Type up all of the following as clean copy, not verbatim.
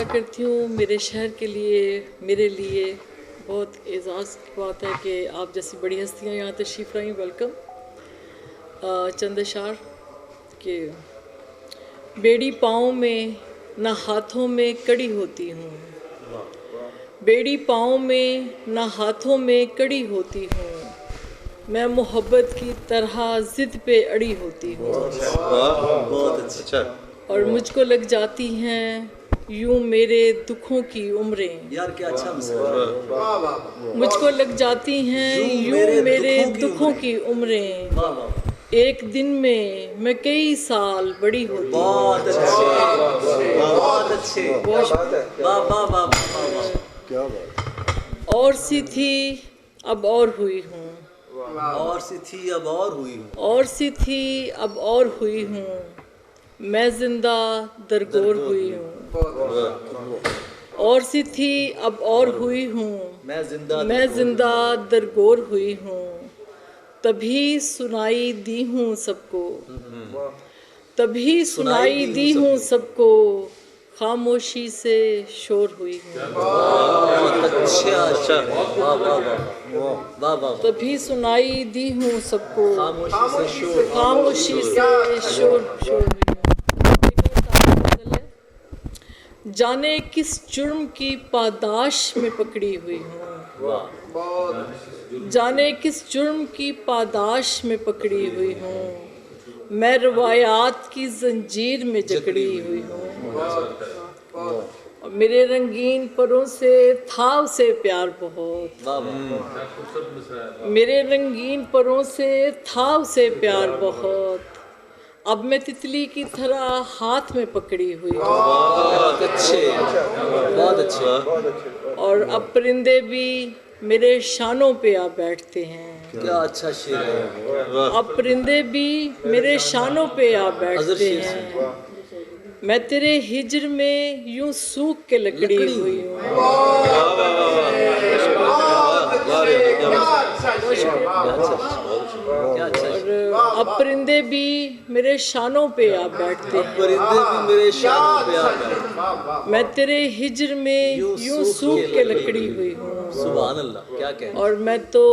करती हूँ मेरे शहर के लिए, मेरे लिए बहुत एजाज़ की बात है कि आप जैसी बड़ी हस्तियाँ यहाँ तशरीफ़ लाई। वेलकम। चंद अशार के बेड़ी पाँव में ना हाथों में कड़ी होती हूँ, बेड़ी पाँव में ना हाथों में कड़ी होती हूँ, मैं मोहब्बत की तरह ज़िद पे अड़ी होती हूँ। बहुत अच्छा। और मुझको लग जाती हैं यूं मेरे दुखों की उम्रें। यार क्या अच्छा मसला। मुझको लग जाती हैं यूं मेरे दुखों की उम्रें। एक दिन में मैं कई साल बड़ी होती हूँ। बहुत अच्छे, बहुत अच्छे। वाह वाह वाह वाह, क्या बात। और सी थी अब और हुई हूँ, और सी थी अब और हुई हूँ, और सी थी अब और हुई हूँ, मैं जिंदा दरगोर हुई हूँ। और सी थी अब और हुई हूँ, मैं जिंदा दरगोर हुई हूँ, तभी सुनाई दी हूँ सबको, तभी सुनाई दी हूँ सबको, खामोशी से शोर हुई हूँ। अच्छा अच्छा, वाह वाह वाह वाह वाह, तभी सुनाई दी हूँ सबको, खामोशी से शोर, खामोशी से शोर हुई हूँ। जाने किस जुर्म की पादाश में पकड़ी हुई हूँ, जाने किस जुर्म की पादाश में पकड़ी हुई हूँ, मैं रवायात की जंजीर में जकड़ी हुई हूँ। और मेरे रंगीन परों से था उसे प्यार बहुत, मेरे रंगीन परों से था उसे प्यार बहुत, अब मैं तितली की तरह हाथ में पकड़ी हुई हूँ। बहुत अच्छे, बहुत अच्छे। और अब परिंदे भी मेरे शानों पे आ बैठते हैं। क्या अच्छा शेर है। अब परिंदे भी मेरे शानों पे आ बैठते हैं, मैं तेरे हिज्र में यूं सूख के लकड़ी हुई हूँ। और अब परिंदे भी मेरे शानों पे आ बैठते हैं, परिंदे भी मेरे शानों पे आ गए, मैं तेरे हिज्र में यूं सूख के लकड़ी हुई हूँ। सुभान अल्लाह, क्या कहें। और मैं तो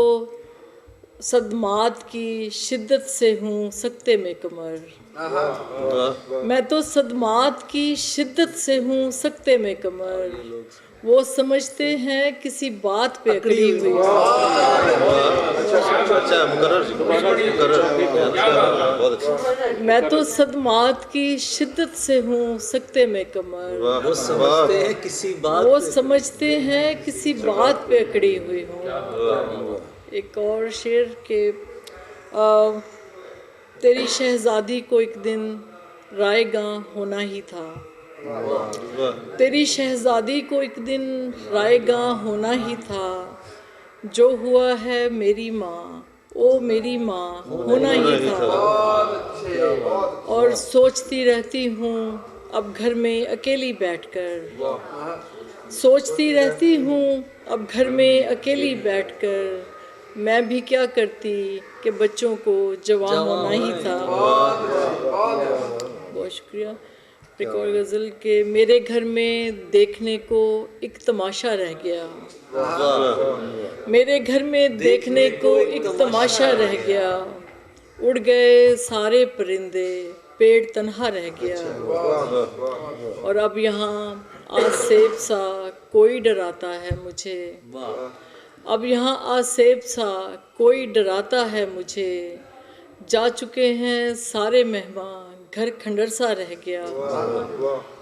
सदमात की शिद्दत से हूँ सकते में कमर, मैं तो सदमात की शिद्दत से हूँ सकते में कमर, वो समझते हैं किसी बात पे अकड़ी हुई। मैं तो सदमात की शिद्दत से हूँ सकते में कमर, वो समझते हैं किसी बात, वो समझते हैं किसी बात पे अकड़ी हुई हूँ। एक और शेर के तेरी शहजादी को एक दिन रायगां होना ही था, तेरी शहजादी को एक दिन रायगां होना ही था, जो हुआ है मेरी माँ ओ मेरी माँ होना ही था। और सोचती रहती हूँ अब घर में अकेली बैठकर, सोचती रहती हूँ अब घर में अकेली बैठकर, मैं भी क्या करती कि बच्चों को जवान होना ही था। बहुत शुक्रिया। एक और गज़ल के मेरे घर में देखने को एक तमाशा रह गया, मेरे घर में देखने को एक तमाशा रह गया, उड़ गए सारे परिंदे पेड़ तन्हा रह गया। और अब यहाँ आसेब सा कोई डराता है मुझे, अब यहाँ आसेब सा कोई डराता है मुझे, जा चुके हैं सारे मेहमान घर खंडर सा रह गया।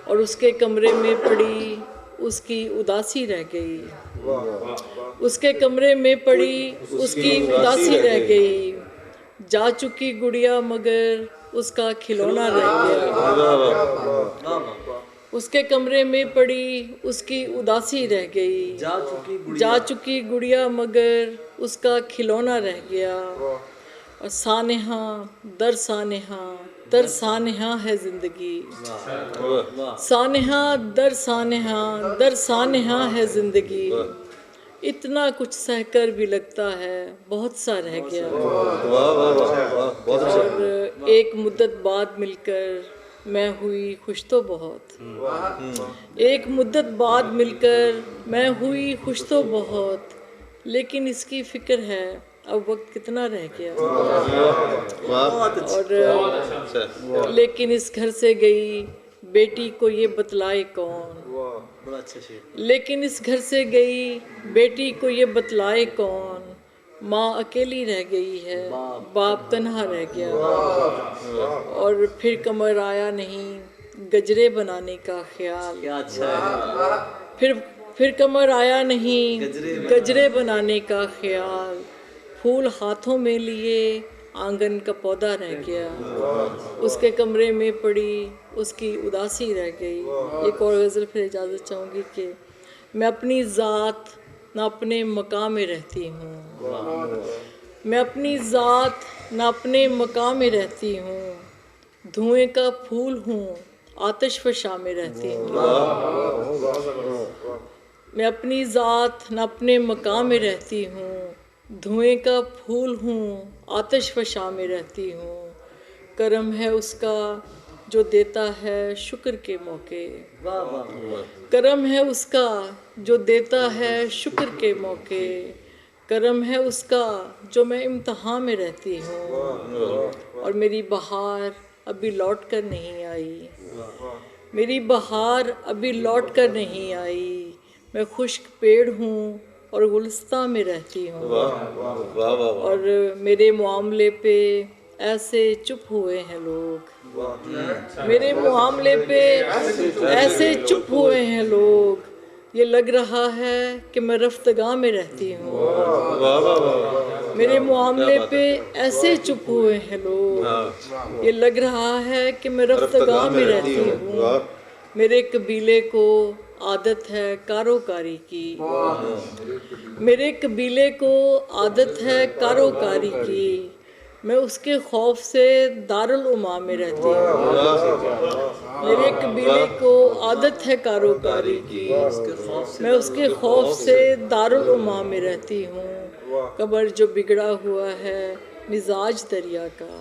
और उसके कमरे में पड़ी उसकी उदासी रह गई, उसके कमरे में पड़ी उसकी उदासी रह गई, जा चुकी गुड़िया मगर उसका खिलौना रह गया। उसके कमरे में पड़ी उसकी उदासी रह गई, जा चुकी गुड़िया मगर उसका खिलौना रह गया। और सानेहा दर सानेहा दर सानेहा है ज़िंदगी, सानेहा दर सानेहा दर सानेहा है ज़िंदगी, इतना कुछ सहकर भी लगता है बहुत सा रह गया। और एक मुद्दत बाद मिलकर मैं हुई खुश तो बहुत। एक मुद्दत बाद मिलकर मैं हुई खुश तो बहुत, लेकिन इसकी फिक्र है अब वक्त कितना रह गया। बहुत अच्छे। और लेकिन इस घर से गई बेटी को ये बतलाए कौन। बड़ा अच्छा शेर। लेकिन इस घर से गई बेटी को ये बतलाए कौन। माँ अकेली रह गई है, बाप तन्हा रह गया। और फिर कमर आया नहीं गजरे बनाने का ख्याल। क्या अच्छा है। फिर कमर आया नहीं गजरे बनाने का ख्याल। फूल हाथों में लिए आंगन का पौधा रह गया। उसके कमरे में पड़ी उसकी उदासी रह गई। एक और गज़ल फिर इजाज़त चाहूँगी कि मैं अपनी ज़ात न अपने मकाम में रहती हूँ। मैं अपनी ज़ात न अपने मकाम में रहती हूँ। धुएं का फूल हूँ आतिश फ़शा में रहती हूँ। मैं अपनी ज़ात न अपने मकाम में रहती हूँ। धुएं का फूल हूँ आतिश फ़शा में रहती हूँ। करम है उसका जो देता है शुक्र के मौके। वाह वाह। करम है उसका जो देता है शुक्र के मौके। करम है उसका जो मैं इम्तिहान में रहती हूँ। और मेरी बहार अभी लौट कर नहीं आई। मेरी बहार अभी लौट कर नहीं आई। मैं खुश्क पेड़ हूँ और गुलस्तां में रहती हूँ। और मेरे मामले पे ऐसे चुप हुए हैं लोग। मेरे मामले पे ऐसे चुप हुए हैं लोग। ये लग रहा है कि मैं रफ्तगाह में रहती हूँ। मेरे मामले पे ऐसे चुप हुए हैं लोग। ये लग रहा है कि मैं रफ्तगाह में रहती हूँ। मेरे कबीले को आदत है कारोकारी की। मेरे कबीले को आदत है कारोकारी की। मैं उसके खौफ से दारुल उमा में रहती हूँ। मेरे कबीले को आदत है कारोकारी की। मैं उसके खौफ से दारुल उमा में रहती हूँ। कमर जो बिगड़ा हुआ है मिजाज दरिया का।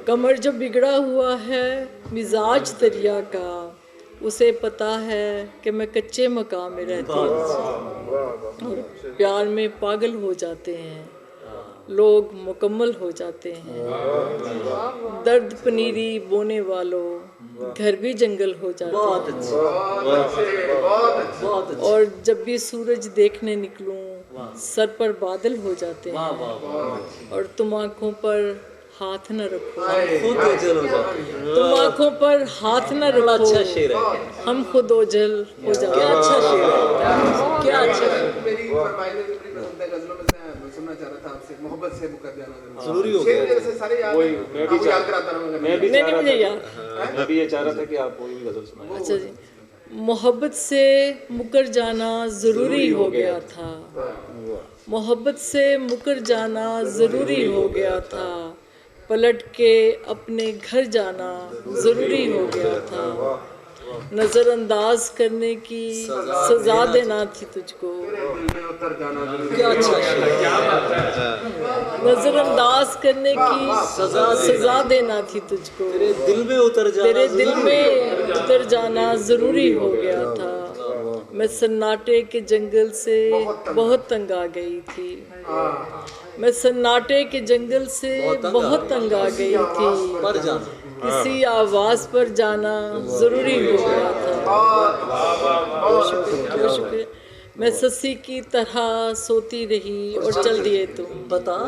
कमर जो बिगड़ा हुआ है मिजाज दरिया का। उसे पता है कि मैं कच्चे मकान में रहती हूँ। और प्यार में पागल हो जाते हैं लोग, मुकम्मल हो जाते हैं। दर्द पनीरी बोने वालों घर भी जंगल हो जाते हैं। और जब भी सूरज देखने निकलूं सर पर बादल हो जाते हैं। और तुम आँखों पर हाथ न रखो। खुद ओझल हो जाते हैं। तुम आँखों पर हाथ न रखो। अच्छा शेर है। हम खुद ओझल हो जाते हैं। क्या अच्छा शेर है। क्या अच्छा है। मेरी फरमाइश में गजलों में मैं सुनना चाह रहा था आपसे, मोहब्बत से मुकर जाना जरूरी हो गया। शेर जैसे सारे याद वही मैं भी याद कराता रहूंगा। मैं भी नहीं मुझे याद। मैं भी ये चाह रहा था कि आप कोई भी गजल सुनाएं। अच्छा जी। मोहब्बत से मुकर जाना ज़रूरी हो गया था। मोहब्बत से मुकर जाना ज़रूरी हो गया था। पलट के अपने घर जाना ज़रूरी हो गया था। नज़रअंदाज करने की सज़ा देना थी तुझको। क्या अच्छा शेर है। नज़रअंदाज करने की सज़ा देना थी तुझको। तेरे दिल में उतर जाना। तेरे दिल में उतर जाना ज़रूरी हो गया था। मैं सन्नाटे के जंगल से बहुत तंग आ गई थी। मैं सन्नाटे के जंगल से बहुत तंग आ गई थी। पर जाना। किसी आवाज़ पर जाना ज़रूरी हो गया था। बहुत शुक्रिया, बहुत शुक्रिया। मैं सस्सी की तरह सोती रही और चल दिए तुम। बता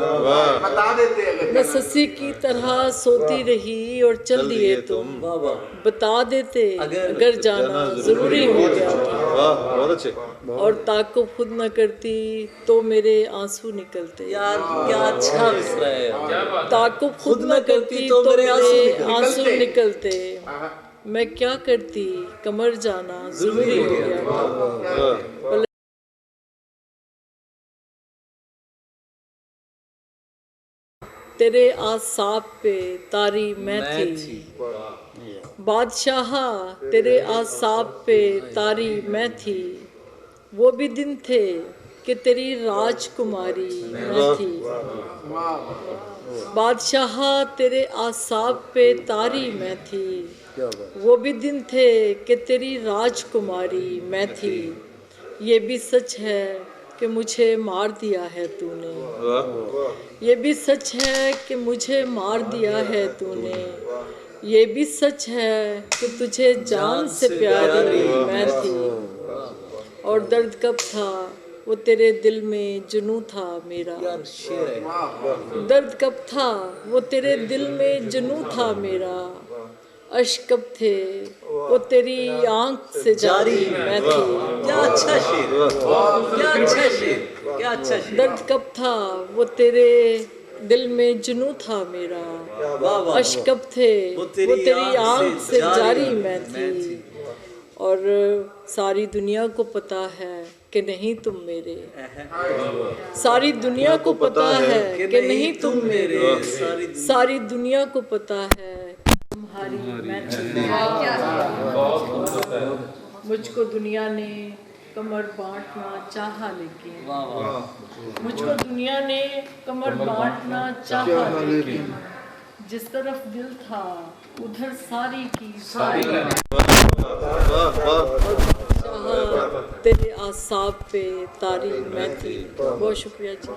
देते अगर मैं सस्सी की तरह सोती रही और चल दिए तुम। वाह वाह। बता देते अगर जाना ज़रूरी हो गया था। बहुत अच्छे। और ताक़ुब खुद न करती तो मेरे आंसू निकलते। यार क्या अच्छा मिसरा है यार। ताक़ुब खुद न करती तो मेरे आंसू निकलते। मैं क्या करती कमर जाना ज़रूरी हो गया था। तेरे आसाब पे तारी मैं थी। बादशाहा तेरे आसाब पे तारी मैं थी। वो भी दिन थे कि तेरी राजकुमारी मैं थी। बादशाह तेरे आसाब पे तारी मैं थी। क्या बात, वो भी दिन थे कि तेरी राजकुमारी मैं थी। ये भी सच है कि मुझे मार दिया है तूने। ये भी सच है कि मुझे मार दिया है तूने। ये भी सच है कि तुझे जान से प्यारी मैं थी। और दर्द कब था वो तेरे दिल में जुनूं था मेरा। यार शेर है। दर्द कब था वो तेरे दिल में जुनूं था मेरा। अश्क कब थे वो तेरी आंख से जारी मैं थी। क्या अच्छा शेर, क्या अच्छा शेर, क्या अच्छा शेर। दर्द कब था वो तेरे दिल में जुनूं था मेरा। वाह वाह। अश्क कब थे वो तेरी आंख से जारी मैं थी। और सारी दुनिया को पता है कि नहीं तुम मेरे। सारी दुनिया को पता है कि नहीं तुम मेरे। सारी दुनिया को पता है कि तुम्हारी मैं थी। मुझको दुनिया ने कमर बांटना चाहा लेकिन मुझको दुनिया ने कमर बांटना चाहा लेकिन जिस तरफ दिल था उधर सारी की सारी तेरे आसाब पे तारी मैं थी। बहुत शुक्रिया जी।